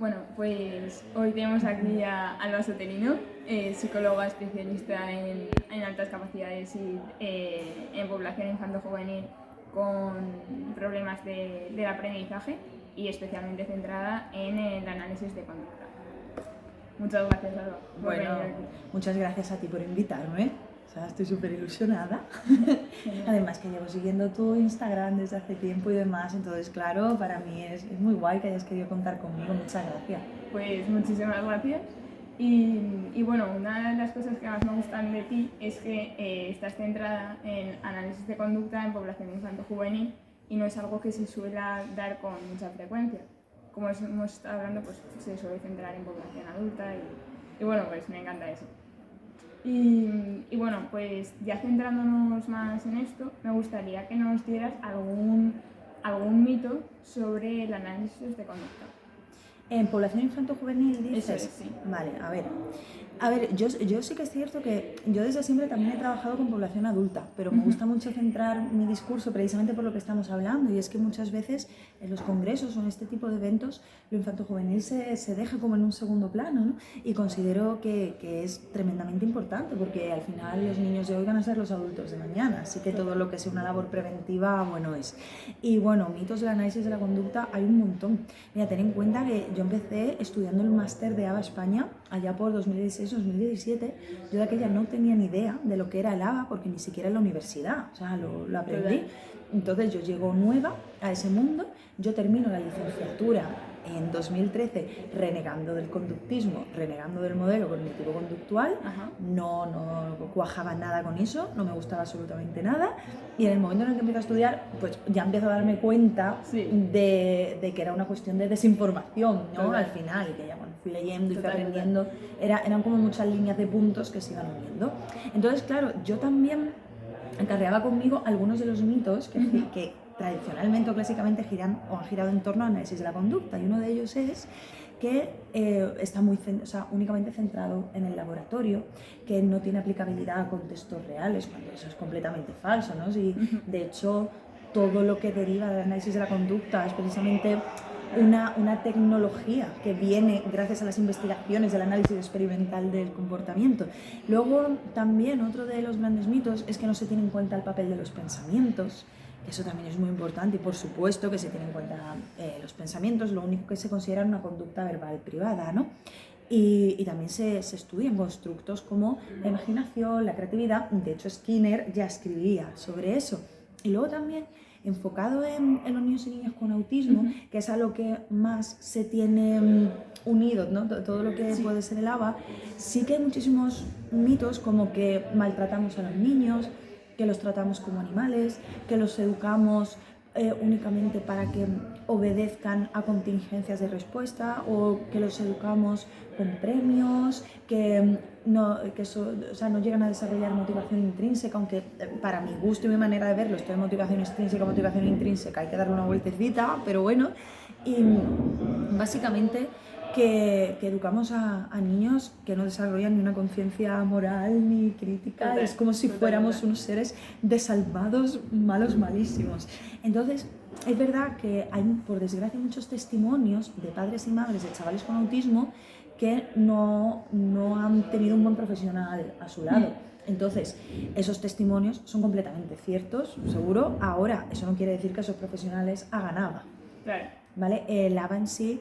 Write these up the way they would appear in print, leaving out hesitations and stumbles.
Bueno, pues hoy tenemos aquí a Alba Soterino, psicóloga especialista en altas capacidades y en población infanto-juvenil con problemas del aprendizaje y especialmente centrada en el análisis de conducta. Muchas gracias, Alba, por venir aquí. Muchas gracias a ti por invitarme. O sea, estoy súper ilusionada. Además que llevo siguiendo tu Instagram desde hace tiempo y demás, entonces claro, para mí es muy guay que hayas querido contar conmigo. Muchas gracias. Pues muchísimas gracias. Y bueno, una de las cosas que más me gustan de ti es que estás centrada en análisis de conducta en población infanto-juvenil y no es algo que se suele dar con mucha frecuencia. Como hemos estado hablando, pues se suele centrar en población adulta y bueno, pues me encanta eso. Y bueno, pues ya centrándonos más en esto, me gustaría que nos dieras algún mito sobre el análisis de conducta. ¿En población infanto-juvenil dices? Eso es, sí. Vale, a ver, yo sí que es cierto que yo desde siempre también he trabajado con población adulta, pero me gusta mucho centrar mi discurso precisamente por lo que estamos hablando, y es que muchas veces en los congresos o en este tipo de eventos lo infanto-juvenil se deja como en un segundo plano, ¿no? Y considero que es tremendamente importante porque al final los niños de hoy van a ser los adultos de mañana, así que todo lo que sea una labor preventiva, bueno es. Y bueno, mitos del análisis de la conducta hay un montón. Mira, ten en cuenta que yo empecé estudiando el máster de ABA España allá por 2016-2017. Yo de aquella no tenía ni idea de lo que era el ABA porque ni siquiera en la universidad, o sea, lo aprendí. Entonces yo llego nueva a ese mundo, yo termino la licenciatura en 2013 renegando del conductismo, renegando del modelo cognitivo-conductual, no cuajaba nada con eso, no me gustaba absolutamente nada, y en el momento en el que empiezo a estudiar, pues ya empiezo a darme cuenta de que era una cuestión de desinformación, ¿no? Al final, y que ya cuando fui leyendo y fui aprendiendo, eran como muchas líneas de puntos que se iban uniendo. Entonces, claro, yo también acarreaba conmigo algunos de los mitos que tradicionalmente o clásicamente han girado en torno al análisis de la conducta, y uno de ellos es que está únicamente centrado en el laboratorio, que no tiene aplicabilidad a contextos reales, cuando eso es completamente falso, ¿no? Sí, de hecho, todo lo que deriva del análisis de la conducta es precisamente una tecnología que viene gracias a las investigaciones del análisis experimental del comportamiento. Luego, también otro de los grandes mitos es que no se tiene en cuenta el papel de los pensamientos. Eso también es muy importante, y por supuesto que se tienen en cuenta los pensamientos, lo único que se considera una conducta verbal privada, ¿no? Y también se estudian constructos como la imaginación, la creatividad. De hecho, Skinner ya escribía sobre eso. Y luego también, enfocado en los niños y niñas con autismo, que es a lo que más se tiene unido, ¿no? Todo lo que puede ser el ABA, sí que hay muchísimos mitos como que maltratamos a los niños, que los tratamos como animales, que los educamos únicamente para que obedezcan a contingencias de respuesta, o que los educamos con premios, que no llegan a desarrollar motivación intrínseca, aunque para mi gusto y mi manera de verlo, esto de motivación extrínseca, motivación intrínseca, hay que darle una vueltecita, pero bueno. Y básicamente que educamos a niños que no desarrollan ni una conciencia moral ni crítica. Es como si fuéramos unos seres desalmados, malos, malísimos. Entonces, es verdad que hay, por desgracia, muchos testimonios de padres y madres de chavales con autismo que no han tenido un buen profesional a su lado. Entonces, esos testimonios son completamente ciertos, seguro. Ahora, eso no quiere decir que esos profesionales hagan ABA. Claro. ¿Vale? El ABA en sí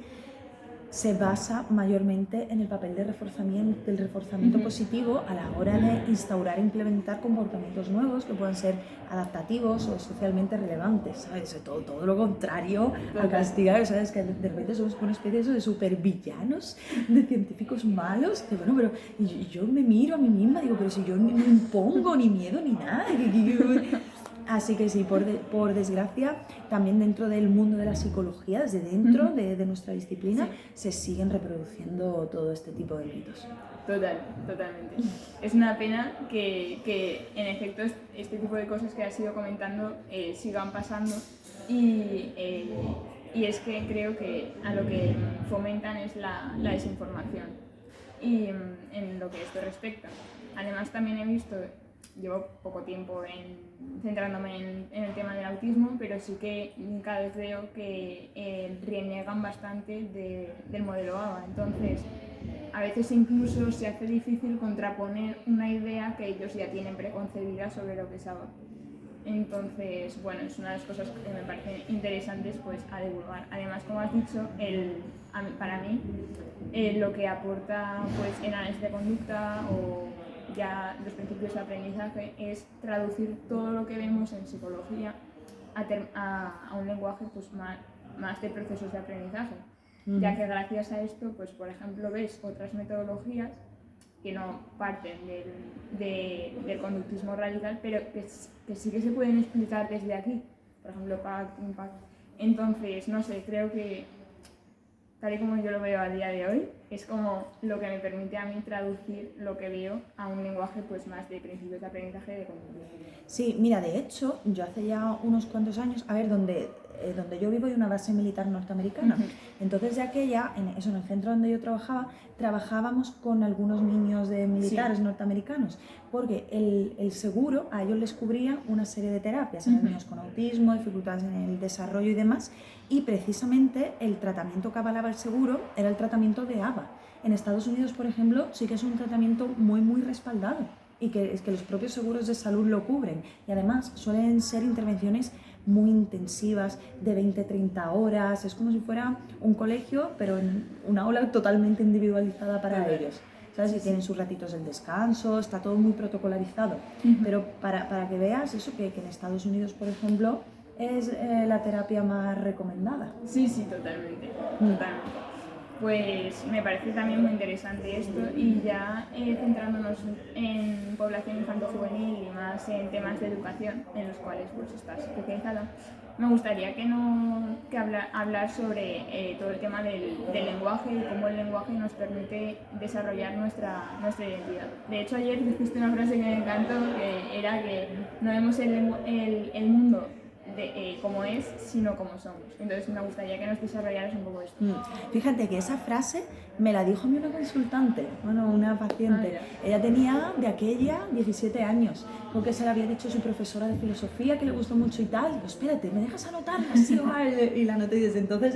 se basa mayormente en el papel del reforzamiento positivo a la hora de instaurar e implementar comportamientos nuevos que puedan ser adaptativos o socialmente relevantes, ¿sabes? Todo lo contrario a castigar, ¿sabes? Que de repente somos una especie de supervillanos, de científicos malos, que bueno, pero yo me miro a mí misma y digo, pero si yo no impongo ni miedo ni nada. Así que sí, por desgracia, también dentro del mundo de la psicología, desde dentro de nuestra disciplina, se siguen reproduciendo todo este tipo de mitos. Totalmente. Es una pena que en efecto este tipo de cosas que has ido comentando sigan pasando, y es que creo que a lo que fomentan es la desinformación y en lo que esto respecta. Además, también he visto llevo poco tiempo centrándome en el tema del autismo, pero sí que cada vez veo que reniegan bastante del modelo ABA. Entonces, a veces incluso se hace difícil contraponer una idea que ellos ya tienen preconcebida sobre lo que es ABA. Entonces, bueno, es una de las cosas que me parecen interesantes pues, a divulgar. Además, como has dicho, para mí lo que aporta pues, el análisis de conducta o ya los principios de aprendizaje es traducir todo lo que vemos en psicología a un lenguaje pues, más de procesos de aprendizaje. Ya que gracias a esto, pues, por ejemplo, ves otras metodologías que no parten del conductismo radical, pero que sí que se pueden explicar desde aquí, por ejemplo, PACT, IMPACT. Entonces, no sé, creo que tal y como yo lo veo a día de hoy, es como lo que me permite a mí traducir lo que veo a un lenguaje pues más de principios de aprendizaje de conductismo. Sí, mira, de hecho, yo hace ya unos cuantos años, a ver, donde yo vivo hay una base militar norteamericana. Entonces, de aquella, en el centro donde yo trabajábamos con algunos niños de militares norteamericanos, porque el seguro a ellos les cubría una serie de terapias, eran niños con autismo, dificultades en el desarrollo y demás, y precisamente el tratamiento que avalaba el seguro era el tratamiento de ABA. En Estados Unidos, por ejemplo, sí que es un tratamiento muy respaldado y que es que los propios seguros de salud lo cubren, y además suelen ser intervenciones muy intensivas, de 20-30 horas, es como si fuera un colegio, pero en una aula totalmente individualizada para ellos. ¿Sabes? Y tienen sus ratitos del descanso, está todo muy protocolarizado. Pero para que veas eso, que en Estados Unidos, por ejemplo, es la terapia más recomendada. Sí, totalmente. Pues me parece también muy interesante esto, y ya centrándonos en población infanto-juvenil y más en temas de educación en los cuales pues estás especializada, me gustaría hablar sobre todo el tema del lenguaje y cómo el lenguaje nos permite desarrollar nuestra identidad. De hecho, ayer dijiste una frase que me encantó, que era que no vemos el mundo como es, sino como somos. Entonces me gustaría que nos desarrollaras un poco esto. Fíjate que esa frase me la dijo a mí una consultante, una paciente. Ella tenía de aquella 17 años, porque se la había dicho su profesora de filosofía, que le gustó mucho y tal. Digo, espérate, ¿me dejas anotarla? Sí, vale. Y la anoté, y desde entonces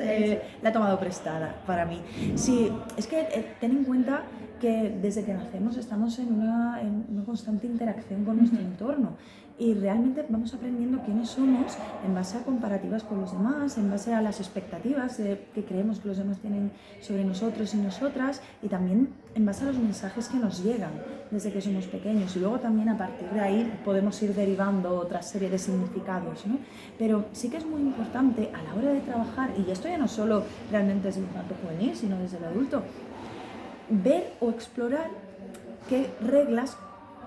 la he tomado prestada para mí. Sí, es que ten en cuenta que desde que nacemos estamos en una constante interacción con nuestro entorno, y realmente vamos aprendiendo quiénes somos en base a comparativas con los demás, en base a las expectativas que creemos que los demás tienen sobre nosotros y nosotras, y también en base a los mensajes que nos llegan desde que somos pequeños, y luego también a partir de ahí podemos ir derivando otra serie de significados, ¿no? Pero sí que es muy importante a la hora de trabajar, y esto ya no solo realmente desde el infanto juvenil, sino desde el adulto, ver o explorar qué reglas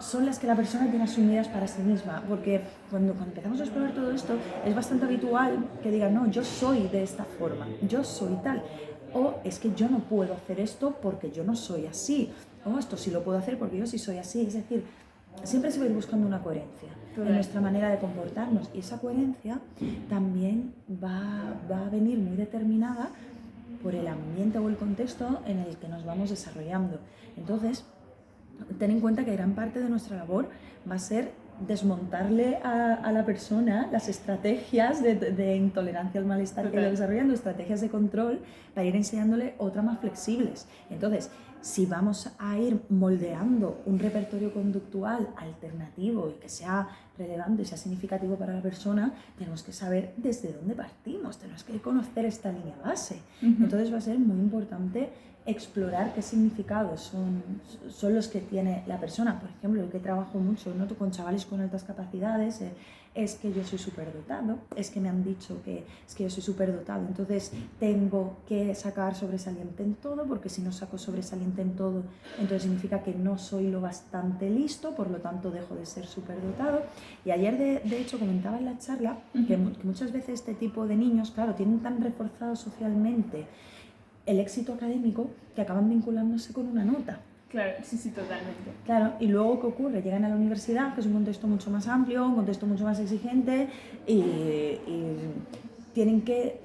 son las que la persona tiene asumidas para sí misma, porque cuando empezamos a explorar todo esto es bastante habitual que digan, no, yo soy de esta forma, yo soy tal, o es que yo no puedo hacer esto porque yo no soy así, o esto sí lo puedo hacer porque yo sí soy así. Es decir, siempre se va a ir buscando una coherencia en nuestra manera de comportarnos, y esa coherencia también va a venir muy determinada por el ambiente o el contexto en el que nos vamos desarrollando. Entonces, ten en cuenta que gran parte de nuestra labor va a ser desmontarle a la persona las estrategias de intolerancia al malestar que va desarrollando, estrategias de control, para ir enseñándole otras más flexibles. Entonces, si vamos a ir moldeando un repertorio conductual alternativo y que sea relevante y sea significativo para la persona, tenemos que saber desde dónde partimos, tenemos que conocer esta línea base. Entonces va a ser muy importante explorar qué significados son los que tiene la persona. Por ejemplo, lo que trabajo mucho, ¿no?, con chavales con altas capacidades, es que yo soy superdotado, es que me han dicho que es que yo soy superdotado, entonces tengo que sacar sobresaliente en todo, porque si no saco sobresaliente en todo, entonces significa que no soy lo bastante listo, por lo tanto dejo de ser superdotado. Y ayer de hecho comentaba en la charla que muchas veces este tipo de niños, claro, tienen tan reforzado socialmente el éxito académico que acaban vinculándose con una nota. Claro, sí, totalmente. Claro, y luego, ¿qué ocurre? Llegan a la universidad, que es un contexto mucho más amplio, un contexto mucho más exigente, y tienen que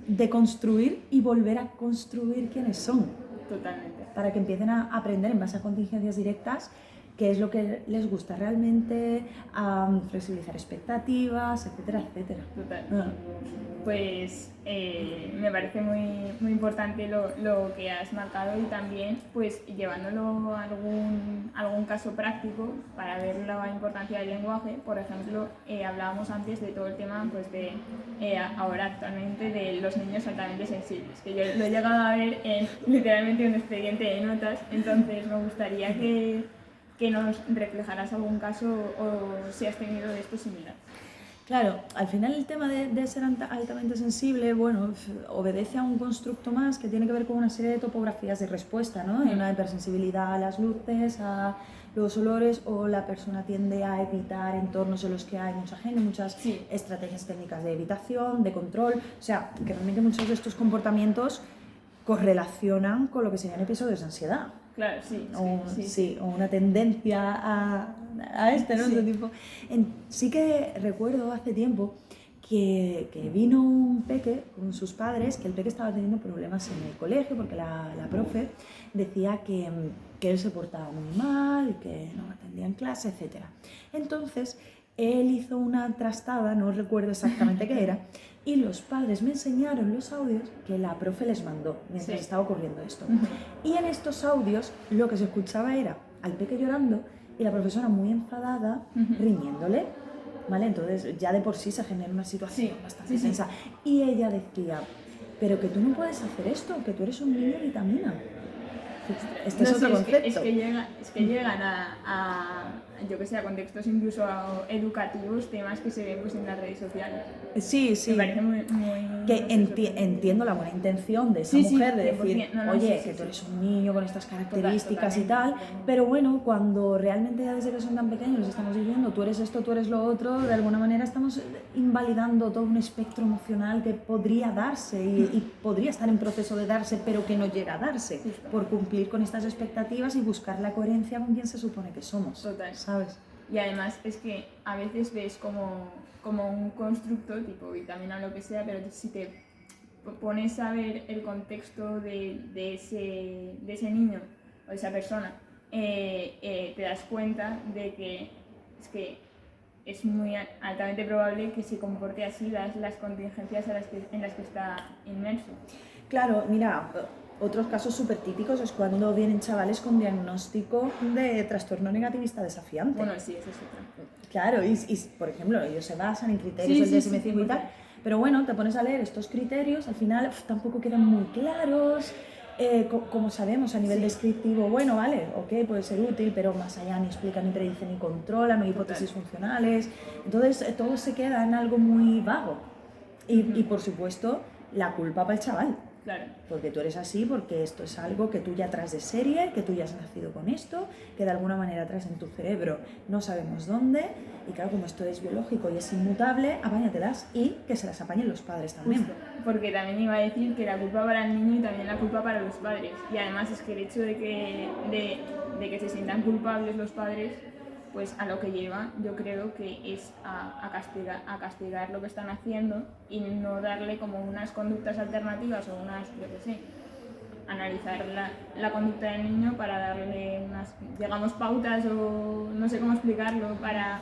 deconstruir y volver a construir quiénes son. Totalmente. Para que empiecen a aprender en base a contingencias directas qué es lo que les gusta realmente, flexibilizar expectativas, etcétera, etcétera. Total. Ah. Pues me parece muy importante lo que has marcado y también pues llevándolo a algún caso práctico para ver la importancia del lenguaje. Por ejemplo, hablábamos antes de todo el tema pues de ahora actualmente de los niños altamente sensibles, que yo lo he llegado a ver en literalmente un expediente de notas. Entonces me gustaría que nos reflejaras algún caso o si has tenido de esto similar. Claro, al final el tema de ser altamente sensible, bueno, obedece a un constructo más que tiene que ver con una serie de topografías de respuesta, ¿no? Hay una hipersensibilidad a las luces, a los olores, o la persona tiende a evitar entornos en los que hay mucha gente, muchas estrategias técnicas de evitación, de control, o sea, que realmente muchos de estos comportamientos correlacionan con lo que serían episodios de ansiedad. Claro, sí. O una tendencia a ¿no? Sí. Este tipo. Sí que recuerdo hace tiempo que vino un peque con sus padres, que el peque estaba teniendo problemas en el colegio porque la profe decía que él se portaba muy mal, que no atendía en clase, etc. Entonces, él hizo una trastada, no recuerdo exactamente qué era, y los padres me enseñaron los audios que la profe les mandó mientras estaba ocurriendo esto. Y en estos audios lo que se escuchaba era al peque llorando y la profesora muy enfadada, riñéndole, ¿vale? Entonces ya de por sí se genera una situación bastante tensa. Y ella decía, pero que tú no puedes hacer esto, que tú eres un niño de vitamina. Este es otro concepto. Es que llegan yo que sé, a contextos incluso educativos, temas que se ven pues en las redes sociales. Sí. Me parece muy que entiendo la buena intención de esa mujer de decir, oye, que tú eres un niño con estas características y tal, pero bueno, cuando realmente ya desde que son tan pequeños les estamos diciendo, tú eres esto, tú eres lo otro, de alguna manera estamos invalidando todo un espectro emocional que podría darse y podría estar en proceso de darse, pero que no llega a darse, por cumplir con estas expectativas y buscar la coherencia con quien se supone que somos. Total. ¿Sabes? Y además es que a veces ves como un constructo, tipo vitamina o lo que sea, pero si te pones a ver el contexto de ese niño o de esa persona, te das cuenta de que es muy altamente probable que se comporte así las contingencias en las que está inmerso. Claro, mira, otros casos súper típicos es cuando vienen chavales con diagnóstico de trastorno negativista desafiante. Bueno, sí, eso es otro. Claro, y por ejemplo, ellos se basan en criterios del DSM-5 y tal, pero bueno, te pones a leer estos criterios, al final tampoco quedan muy claros, como sabemos a nivel descriptivo, bueno, vale, ok, puede ser útil, pero más allá ni explica, ni predice, ni controla, no hay hipótesis funcionales, entonces todo se queda en algo muy vago. Y por supuesto, la culpa para el chaval. Claro. Porque tú eres así, porque esto es algo que tú ya traes de serie, que tú ya has nacido con esto, que de alguna manera traes en tu cerebro, no sabemos dónde, y claro, como esto es biológico y es inmutable, apáñatelas y que se las apañen los padres también. Justo, porque también iba a decir que la culpa para el niño y también la culpa para los padres. Y además es que el hecho de que se sientan culpables los padres, pues a lo que lleva, yo creo que es a castigar lo que están haciendo y no darle como unas conductas alternativas o unas, yo qué sé, analizar la conducta del niño para darle unas, digamos, pautas o no sé cómo explicarlo para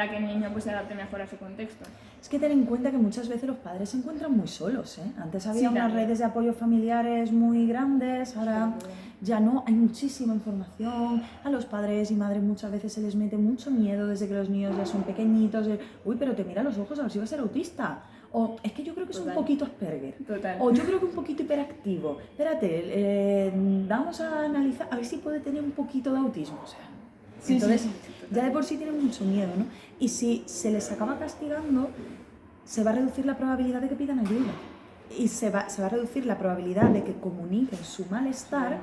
que el niño pues se adapte mejor a su contexto. Es que ten en cuenta que muchas veces los padres se encuentran muy solos, ¿eh? Antes había unas redes de apoyo familiares muy grandes, ahora ya no, hay muchísima información, a los padres y madres muchas veces se les mete mucho miedo desde que los niños ya son pequeñitos, uy, pero te mira a los ojos a ver si va a ser autista, o es que yo creo que es un poquito Asperger, o yo creo que un poquito hiperactivo, espérate, vamos a analizar, a ver si puede tener un poquito de autismo, o sea. Entonces, ya de por sí tienen mucho miedo, ¿no? Y si se les acaba castigando, se va a reducir la probabilidad de que pidan ayuda. Y se va a reducir la probabilidad de que comuniquen su malestar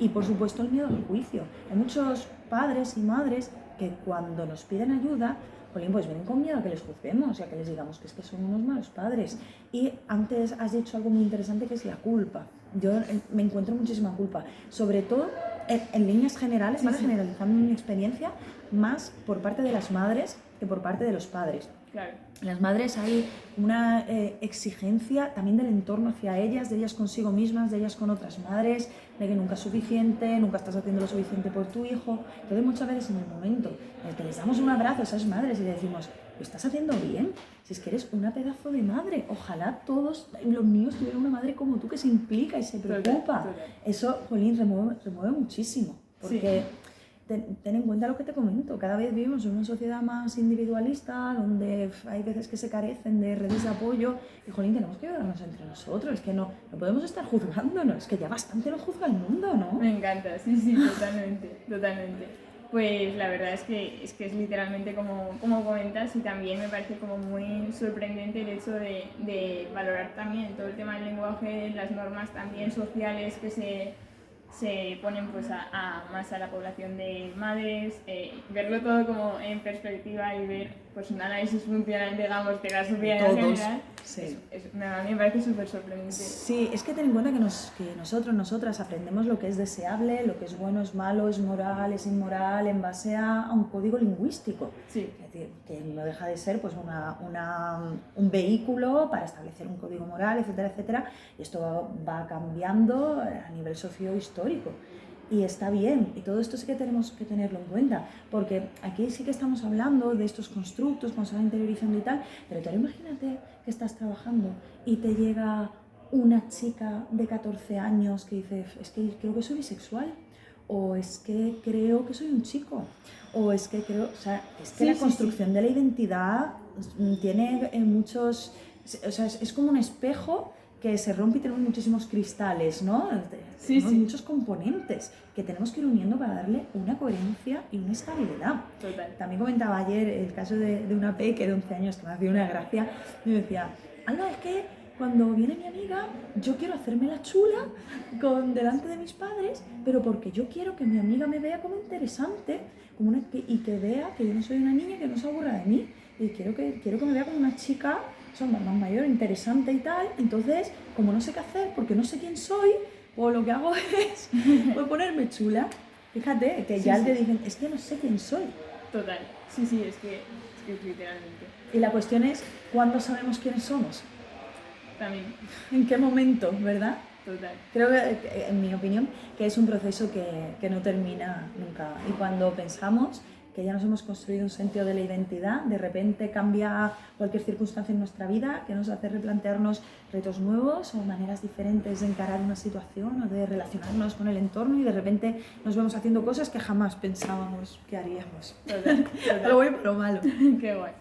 y, por supuesto, el miedo al juicio. Hay muchos padres y madres que cuando nos piden ayuda, pues vienen con miedo a que les juzguemos y a que les digamos que es que son unos malos padres. Y antes has dicho algo muy interesante que es la culpa. Yo me encuentro muchísima culpa, sobre todo en líneas generales, generalizando mi experiencia, más por parte de las madres que por parte de los padres. Claro. Las madres hay una exigencia también del entorno hacia ellas, de ellas consigo mismas, de ellas con otras madres, de que nunca es suficiente, nunca estás haciendo lo suficiente por tu hijo. Entonces muchas veces en el momento en el que les damos un abrazo a esas madres y le decimos, lo estás haciendo bien, si es que eres una pedazo de madre, ojalá todos los niños tuvieran una madre como tú que se implica y se preocupa. Total. Eso, jolín, remueve muchísimo, porque... Sí. Ten en cuenta lo que te comento, cada vez vivimos en una sociedad más individualista, donde hay veces que se carecen de redes de apoyo y, jolín, tenemos que ayudarnos entre nosotros, es que no podemos estar juzgándonos, es que ya bastante lo juzga el mundo, ¿no? Me encanta, sí, totalmente. Pues la verdad es que es literalmente como comentas, y también me parece como muy sorprendente el hecho de valorar también todo el tema del lenguaje, las normas también sociales que se ponen pues más a la población de madres, verlo todo como en perspectiva y ver pues un análisis funcional, digamos, de la sociedad en general, sí. A mí me parece súper sorprendente. Sí, es que ten en cuenta que nosotros, nosotras aprendemos lo que es deseable, lo que es bueno, es malo, es moral, es inmoral, en base a un código lingüístico. Sí. Es decir, que no deja de ser pues un vehículo para establecer un código moral, etcétera, etcétera, y esto va cambiando a nivel sociohistórico. Y está bien, y todo esto sí que tenemos que tenerlo en cuenta, porque aquí sí que estamos hablando de estos constructos, cuando se van interiorizando y tal, pero tú imagínate que estás trabajando y te llega una chica de 14 años que dice, es que creo que soy bisexual, o es que creo que soy un chico, o es que creo, o sea, es que la construcción de la identidad tiene muchos, o sea, es como un espejo que se rompe y tenemos muchísimos cristales, ¿no? Tenemos muchos componentes que tenemos que ir uniendo para darle una coherencia y una estabilidad. Total. También comentaba ayer el caso de una peque de 11 años que me hacía una gracia y me decía, anda, es que cuando viene mi amiga yo quiero hacerme la chula delante de mis padres, pero porque yo quiero que mi amiga me vea como interesante y que vea que yo no soy una niña, que no se aburra de mí, y quiero que me vea como una chica más mayor, interesante y tal. Entonces, como no sé qué hacer porque no sé quién soy, pues lo que hago es pues ponerme chula. Fíjate que ya te dicen, es que no sé quién soy. Total, sí, es que literalmente. Y la cuestión es, ¿cuándo sabemos quiénes somos? También. ¿En qué momento, verdad? Total. Creo que, en mi opinión, que es un proceso que no termina nunca. Y cuando pensamos que ya nos hemos construido un sentido de la identidad, de repente cambia cualquier circunstancia en nuestra vida que nos hace replantearnos retos nuevos o maneras diferentes de encarar una situación o de relacionarnos con el entorno, y de repente nos vemos haciendo cosas que jamás pensábamos que haríamos. Total. Lo bueno y lo malo. Qué guay.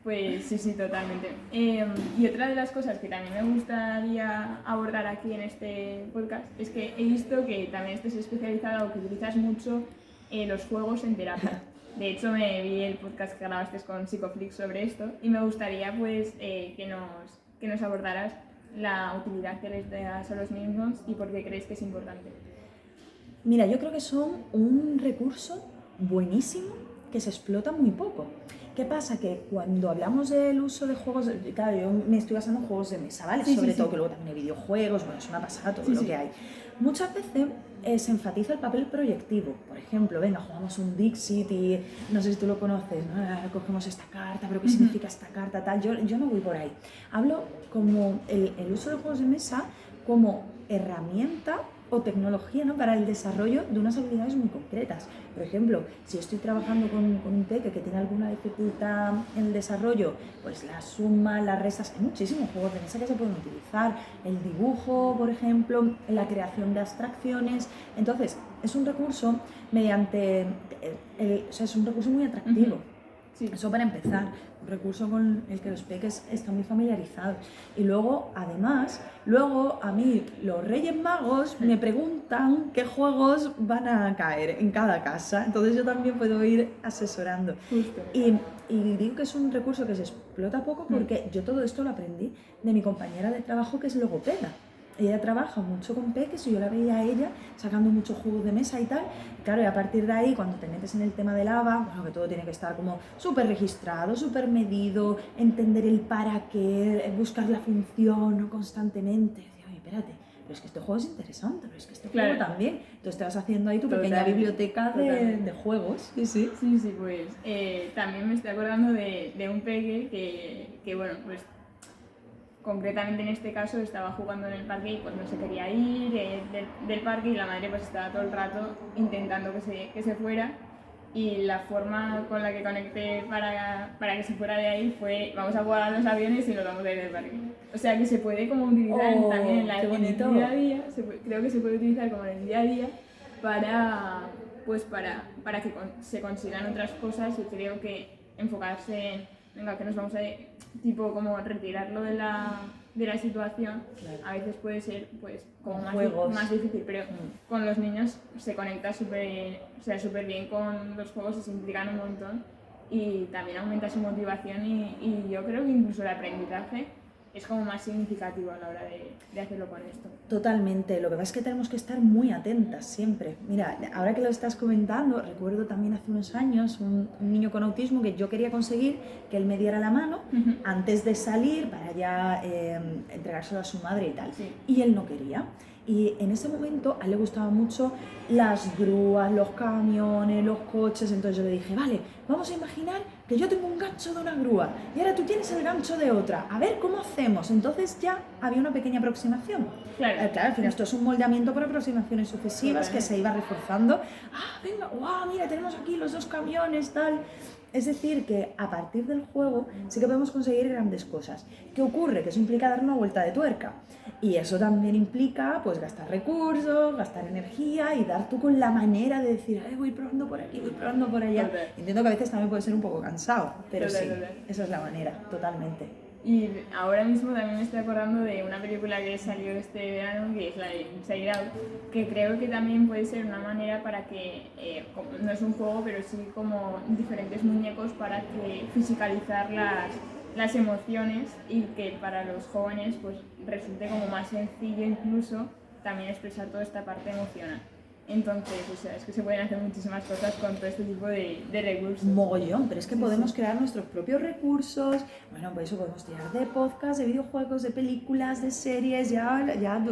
Pues sí, totalmente. Y otra de las cosas que también me gustaría abordar aquí en este podcast es que he visto que también estás especializada o que utilizas mucho los juegos en terapia. De hecho, me vi el podcast que grabaste con Psicoflix sobre esto y me gustaría pues que nos abordaras la utilidad que les das a los mismos y por qué crees que es importante. Mira, yo creo que son un recurso buenísimo que se explota muy poco. ¿Qué pasa? Que cuando hablamos del uso de juegos, claro, yo me estoy basando en juegos de mesa, ¿vale? Sobre todo que luego también hay videojuegos, bueno, es una pasada todo lo que hay. Muchas veces se enfatiza el papel proyectivo. Por ejemplo, venga, jugamos un Dixit y no sé si tú lo conoces, ¿no? Cogemos esta carta, pero ¿qué significa esta carta? Tal. Yo no voy por ahí. Hablo como el uso de juegos de mesa como herramienta o tecnología, ¿no? Para el desarrollo de unas habilidades muy concretas. Por ejemplo, si estoy trabajando con un peque que tiene alguna dificultad en el desarrollo, pues la suma, las restas, hay muchísimos juegos de mesa que se pueden utilizar, el dibujo, por ejemplo, la creación de abstracciones. Entonces, es un recurso o sea, es un recurso muy atractivo. Sí. Eso para empezar, un recurso con el que los peques están muy familiarizados. Y luego, además, a mí los Reyes Magos me preguntan qué juegos van a caer en cada casa. Entonces yo también puedo ir asesorando. Y digo que es un recurso que se explota poco porque yo todo esto lo aprendí de mi compañera de trabajo, que es logopeda. Ella trabaja mucho con peques y yo la veía a ella sacando muchos juegos de mesa y tal. Claro, y a partir de ahí, cuando te metes en el tema del ABA, bueno, que todo tiene que estar como súper registrado, súper medido, entender el para qué, buscar la función constantemente. Y digo, oye, espérate, pero es que este juego es interesante, pero es que este juego también. Entonces te vas haciendo ahí tu pequeña biblioteca de juegos. Sí, pues también me estoy acordando de un peque que bueno, pues concretamente en este caso estaba jugando en el parque y pues no se quería ir del parque, y la madre pues estaba todo el rato intentando que se fuera, y la forma con la que conecté para que se fuera de ahí fue: vamos a jugar a los aviones y nos vamos a ir del parque. O sea que se puede como utilizar también en el día a día, creo que se puede utilizar como en el día a día para que se consigan otras cosas, y creo que enfocarse en, venga, que nos vamos a ir, tipo como retirarlo de la situación, claro. A veces puede ser pues como más difícil, pero con los niños se conecta súper bien con los juegos, se implican un montón y también aumenta su motivación, y yo creo que incluso el aprendizaje es como más significativo a la hora de hacerlo con esto. Totalmente, lo que pasa es que tenemos que estar muy atentas siempre. Mira, ahora que lo estás comentando, recuerdo también hace unos años un niño con autismo que yo quería conseguir que él me diera la mano antes de salir para ya entregárselo a su madre y tal. Sí. Y él no quería. Y en ese momento a él le gustaban mucho las grúas, los camiones, los coches, entonces yo le dije, vale, vamos a imaginar que yo tengo un gancho de una grúa y ahora tú tienes el gancho de otra, a ver cómo hacemos. Entonces ya había una pequeña aproximación. Claro, al final esto es un moldeamiento por aproximaciones sucesivas que se iba reforzando. Ah, venga, wow, mira, tenemos aquí los dos camiones, tal. Es decir, que a partir del juego sí que podemos conseguir grandes cosas. ¿Qué ocurre? Que eso implica dar una vuelta de tuerca. Y eso también implica pues gastar recursos, gastar energía y dar tú con la manera de decir, voy probando por aquí, voy probando por allá. Total. Entiendo que a veces también puede ser un poco cansado, pero total, sí, esa es la manera, totalmente. Y ahora mismo también me estoy acordando de una película que salió este verano, que es la de Inside Out, que creo que también puede ser una manera para que, no es un juego, pero sí como diferentes muñecos para que fiscalizar las emociones, y que para los jóvenes pues resulte como más sencillo incluso también expresar toda esta parte emocional. Entonces, o sea, es que se pueden hacer muchísimas cosas con todo este tipo de recursos. Mogollón, pero es que podemos crear nuestros propios recursos. Bueno, por eso podemos tirar de podcasts, de videojuegos, de películas, de series, ya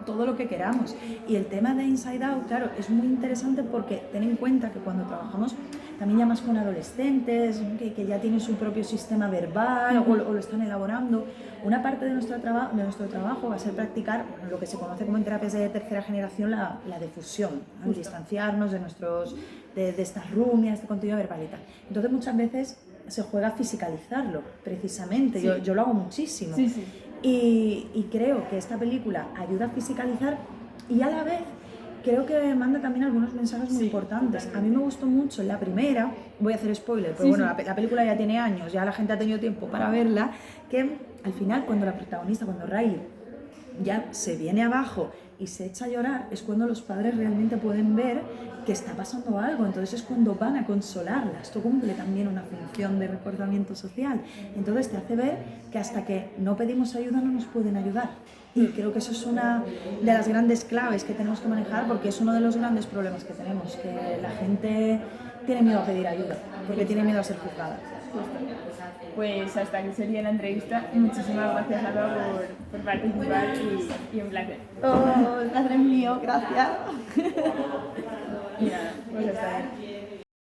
todo lo que queramos. Y el tema de Inside Out, claro, es muy interesante porque ten en cuenta que cuando trabajamos también ya más con adolescentes, que ya tienen su propio sistema verbal o lo están elaborando, una parte de nuestro trabajo va a ser practicar lo que se conoce como en terapias de tercera generación la difusión, ¿no? El distanciarnos de estas rumias, de contenido verbal y tal. Entonces muchas veces se juega a fiscalizarlo, precisamente, sí. Yo lo hago muchísimo. Sí, sí. Y creo que esta película ayuda a fiscalizar, y a la vez creo que manda también algunos mensajes muy importantes. A mí me gustó mucho la primera, voy a hacer spoiler, pero bueno, la película ya tiene años, ya la gente ha tenido tiempo para verla, que al final cuando la protagonista, cuando Riley ya se viene abajo y se echa a llorar, es cuando los padres realmente pueden ver que está pasando algo, entonces es cuando van a consolarla. Esto cumple también una función de reforzamiento social, entonces te hace ver que hasta que no pedimos ayuda no nos pueden ayudar. Y creo que eso es una de las grandes claves que tenemos que manejar, porque es uno de los grandes problemas que tenemos, que la gente tiene miedo a pedir ayuda, porque tiene miedo a ser juzgada. Pues hasta aquí sería la entrevista. Muchísimas gracias, Alba, por participar, y un placer. El placer es mío, gracias. Y nada, pues hasta ahí.